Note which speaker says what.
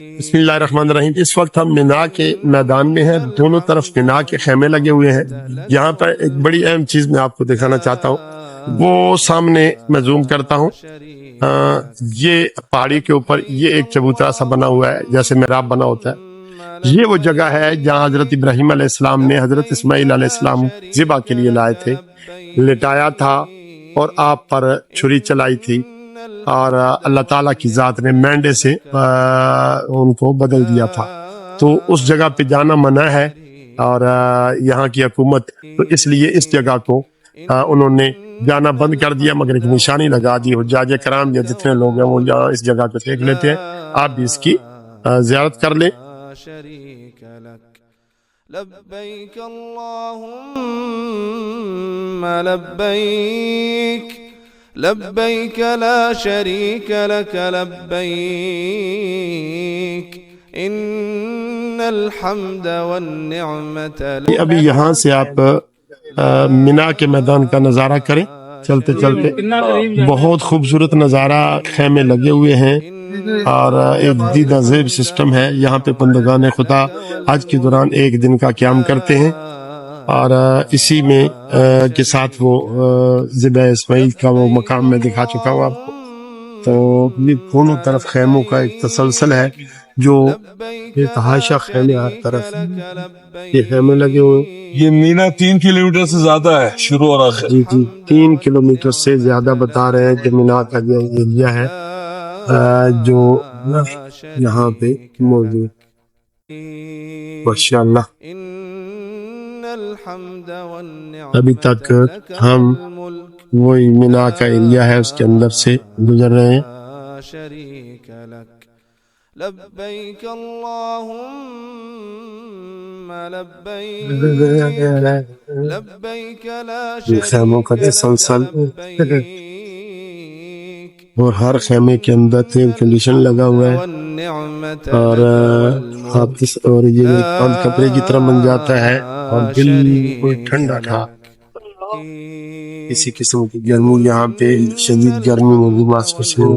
Speaker 1: बिस्मिल्लाहिर्रहमानिर्रहीम। इस वक्त हम मिना के मैदान में हैं। दोनों तरफ मिना के खेमे लगे हुए हैं। यहाँ पर एक बड़ी अहम चीज मैं आपको दिखाना चाहता हूँ। वो सामने मैं जूम करता हूँ। ये पहाड़ी के ऊपर ये एक चबूतरा सा बना हुआ है, जैसे मेहराब बना होता है। ये वो जगह है जहाँ हजरत इब्राहिम अलैहिस्सलाम ने हजरत इस्माइल अलैहिस्सलाम ज़िबा के लिए लाए थे, लिटाया था और आप पर छुरी चलाई थी और अल्लाह ताला की जात ने मेंढे से उनको बदल दिया था। तो उस जगह पे जाना मना है और यहाँ की हुकूमत तो इसलिए इस जगह को उन्होंने जाना बंद कर दिया, मगर एक निशानी लगा दी। हुज्जाज कराम या जितने लोग हैं वो यहाँ इस जगह को देख लेते हैं। आप भी इसकी ज़ियारत कर लें।
Speaker 2: लब्बैक अल्लाहुम्मा लब्बैक लब्बैक ला शरीक लक लब्बैक इन्नल हम्द वन निअमत लक।
Speaker 1: अभी यहाँ से आप मिना के मैदान का नज़ारा करें। चलते चलते बहुत खूबसूरत नज़ारा, खेमे लगे हुए हैं और एक दीदा ज़ेब सिस्टम है। यहाँ पे बंदगान खुदा आज के दौरान एक दिन का क़याम करते हैं और इसी में के साथ वो ज़िबा इस्माइल का वो मकाम में दिखा चुका हूँ आपको। तो ये दोनों तरफ खेमों का एक तसलसल है, जो ये तहाशा खेमे हर तरफ ये खेमे लगे हुए।
Speaker 3: ये मीना 3 किलोमीटर से ज्यादा है, शुरू और आखिर।
Speaker 1: जी 3 किलोमीटर से ज्यादा बता रहे हैं कि मीना का जो एरिया है जो यहाँ पे मौजूद। माशाअल्लाह अभी तक हम वही मीना का एरिया है उसके अंदर से गुजर रहे हैं।
Speaker 2: लब्बैक अल्लाहुम्मा लब्बैक लब्बैक ला
Speaker 1: खेमों का तसलसल और हर खेमे के अंदर एयर कंडीशन लगा हुआ है और आप इस और ये बंद कपड़े की तरह बन जाता है और बिल्कुल ठंडा था। किसी किस्म की गर्मी यहाँ पे शदीद गर्मी में भी महसूस नहीं